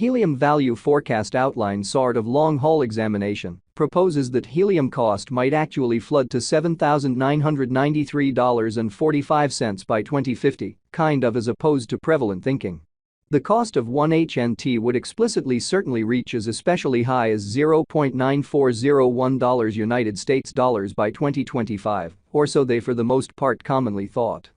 Helium value forecast outline sort of long-haul examination proposes that helium cost might actually flood to $7,993.45 by 2050, kind of as opposed to prevalent thinking. The cost of 1 HNT would explicitly certainly reach as especially high as $0.9401 United States dollars by 2025, or so they for the most part commonly thought.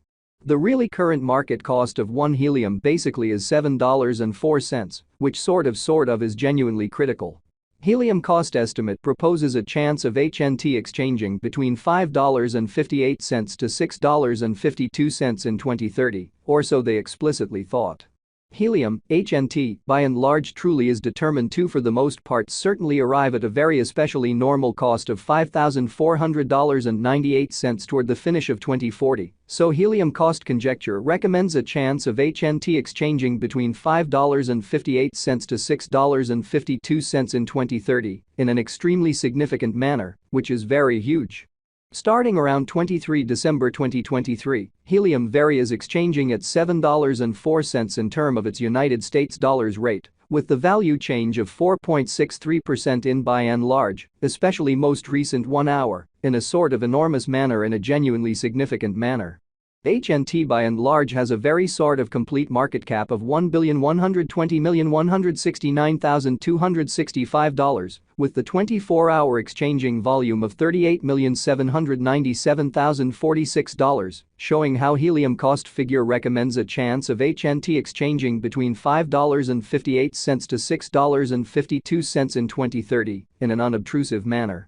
The really current market cost of 1 helium basically is $7.04, which sort of is genuinely critical. Helium cost estimate proposes a chance of HNT exchanging between $5.58 to $6.52 in 2030, or so they explicitly thought. Helium, HNT, by and large truly is determined to for the most part certainly arrive at a very especially normal cost of $5,400.98 toward the finish of 2040, so helium cost conjecture recommends a chance of HNT exchanging between $5.58 to $6.52 in 2030 in an extremely significant manner, which is very huge. Starting around 23 December 2023, helium is exchanging at $7.04 in term of its United States dollars rate, with the value change of 4.63% in by and large, especially most recent 1 hour, in a sort of enormous manner in a genuinely significant manner. HNT by and large has a very sort of complete market cap of $1,120,169,265, with the 24-hour exchanging volume of $38,797,046, showing how helium cost figure recommends a chance of HNT exchanging between $5.58 to $6.52 in 2030 in an unobtrusive manner.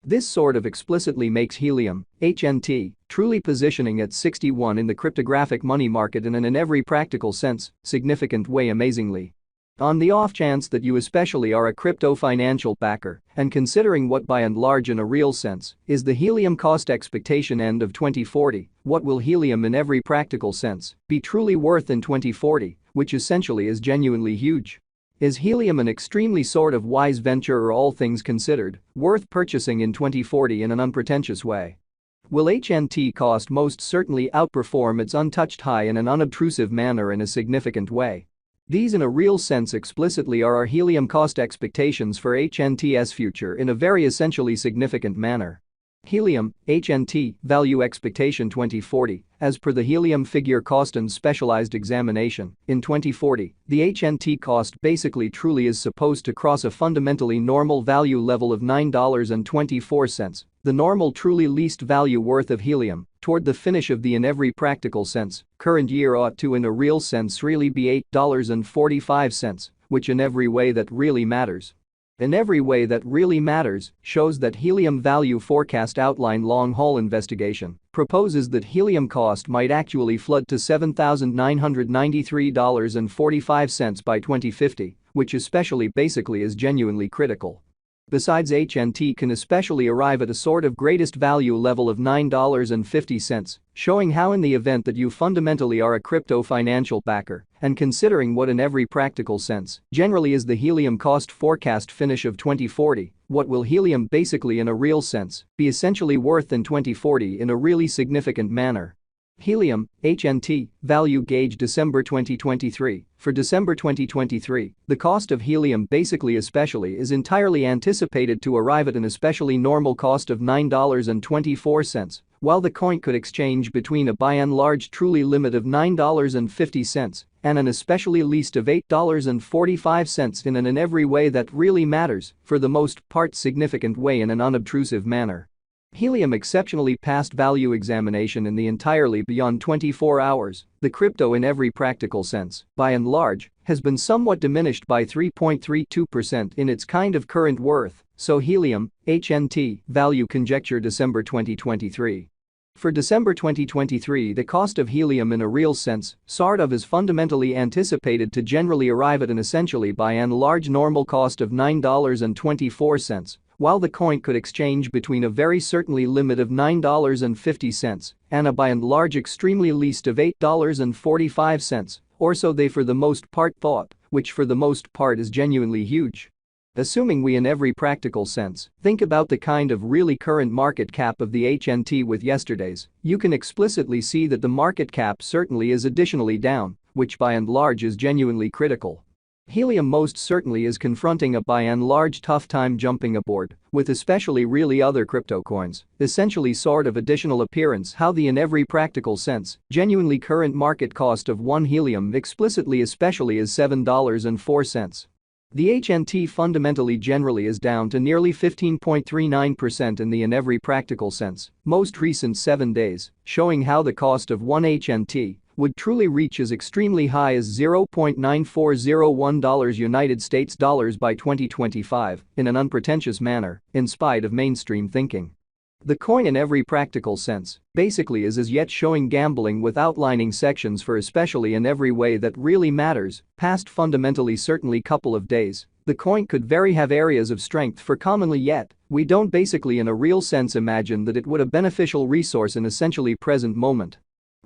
This sort of explicitly makes helium, HNT, truly positioning at 61 in the cryptographic money market in every practical sense, significant way amazingly. On the off chance that you especially are a crypto financial backer, and considering what by and large in a real sense is the helium cost expectation end of 2040, what will helium in every practical sense be truly worth in 2040, which essentially is genuinely huge? Is helium an extremely sort of wise venture or all things considered, worth purchasing in 2040 in an unpretentious way? Will HNT cost most certainly outperform its untouched high in an unobtrusive manner in a significant way? These in a real sense explicitly are our helium cost expectations for HNT's future in a very essentially significant manner. Helium, HNT, value expectation 2040, as per the helium figure cost and specialized examination, in 2040, the HNT cost basically truly is supposed to cross a fundamentally normal value level of $9.24, the normal truly least value worth of helium, toward the finish of the in every practical sense, current year ought to in a real sense really be $8.45, which in every way that really matters. In every way that really matters, shows that helium value forecast outline long-haul investigation proposes that helium cost might actually flood to $7,993.45 by 2050, which especially basically is genuinely critical. Besides, HNT can especially arrive at a sort of greatest value level of $9.50, showing how in the event that you fundamentally are a crypto financial backer, and considering what in every practical sense generally is the helium cost forecast finish of 2040, what will helium basically in a real sense be essentially worth in 2040 in a really significant manner? Helium, HNT, value gauge December 2023. For December 2023, the cost of helium basically especially is entirely anticipated to arrive at an especially normal cost of $9.24, while the coin could exchange between a by and large truly limit of $9.50 and an especially least of $8.45 in an in every way that really matters, for the most part significant way in an unobtrusive manner. Helium exceptionally passed value examination in the entirely beyond 24 hours, the crypto in every practical sense, by and large, has been somewhat diminished by 3.32% in its kind of current worth, so helium, HNT, value conjecture December 2023. For December 2023, the cost of helium in a real sense, sort of is fundamentally anticipated to generally arrive at an essentially by and large normal cost of $9.24, while the coin could exchange between a very certainly limit of $9.50 and a by and large extremely least of $8.45, or so they for the most part thought, which for the most part is genuinely huge. Assuming we in every practical sense think about the kind of really current market cap of the HNT with yesterday's, you can explicitly see that the market cap certainly is additionally down, which by and large is genuinely critical. Helium most certainly is confronting a by and large tough time jumping aboard, with especially really other crypto coins, essentially sort of additional appearance how the in every practical sense, genuinely current market cost of one Helium explicitly especially is $7.04. The HNT fundamentally generally is down to nearly 15.39% in the in every practical sense, most recent 7 days, showing how the cost of one HNT would truly reach as extremely high as $0.9401 United States dollars by 2025 in an unpretentious manner, in spite of mainstream thinking. The coin in every practical sense basically is as yet showing gambling with outlining sections for especially in every way that really matters, past fundamentally certainly couple of days. The coin could very have areas of strength for commonly yet, we don't basically in a real sense imagine that it would a beneficial resource in essentially present moment.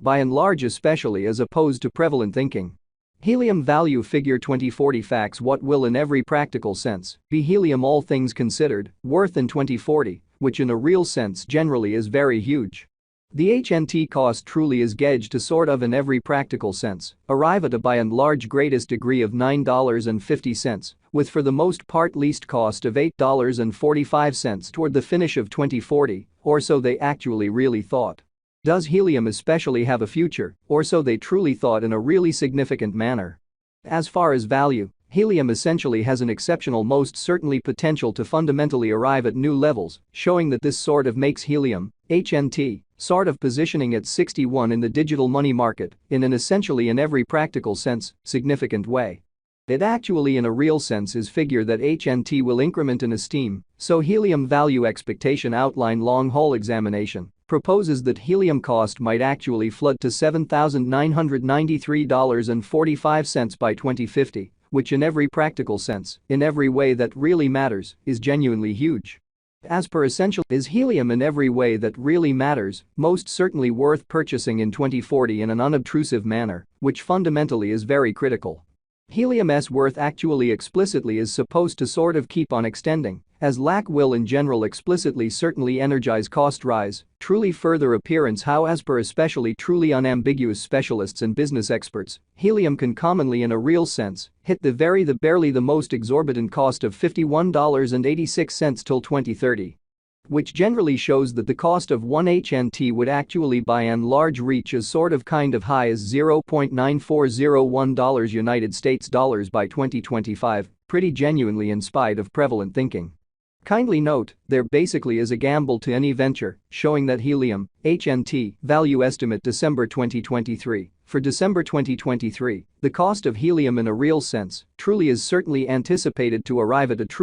By and large especially as opposed to prevalent thinking. Helium value figure 2040 facts what will in every practical sense be helium all things considered worth in 2040, which in a real sense generally is very huge. The HNT cost truly is gauged to sort of in every practical sense arrive at a by and large greatest degree of $9.50, with for the most part least cost of $8.45 toward the finish of 2040, or so they actually really thought. Does helium especially have a future, or so they truly thought in a really significant manner? As far as value, helium essentially has an exceptional most certainly potential to fundamentally arrive at new levels, showing that this sort of makes helium, HNT, sort of positioning at 61 in the digital money market in an essentially in every practical sense, significant way. It actually in a real sense is figure that HNT will increment in esteem, so helium value expectation outline long-haul examination proposes that helium cost might actually flood to $7,993.45 by 2050, which in every practical sense, in every way that really matters, is genuinely huge. As per essential, is helium in every way that really matters, most certainly worth purchasing in 2040 in an unobtrusive manner, which fundamentally is very critical. Helium's worth actually explicitly is supposed to sort of keep on extending, as lack will in general explicitly certainly energize cost rise, truly further appearance how as per especially truly unambiguous specialists and business experts, helium can commonly in a real sense hit the barely the most exorbitant cost of $51.86 till 2030. Which generally shows that the cost of one HNT would actually by and large reach as sort of kind of high as $0.9401 United States dollars by 2025, pretty genuinely in spite of prevalent thinking. Kindly note, there basically is a gamble to any venture, showing that helium, HNT, value estimate December 2023. For December 2023, the cost of helium in a real sense truly is certainly anticipated to arrive at a true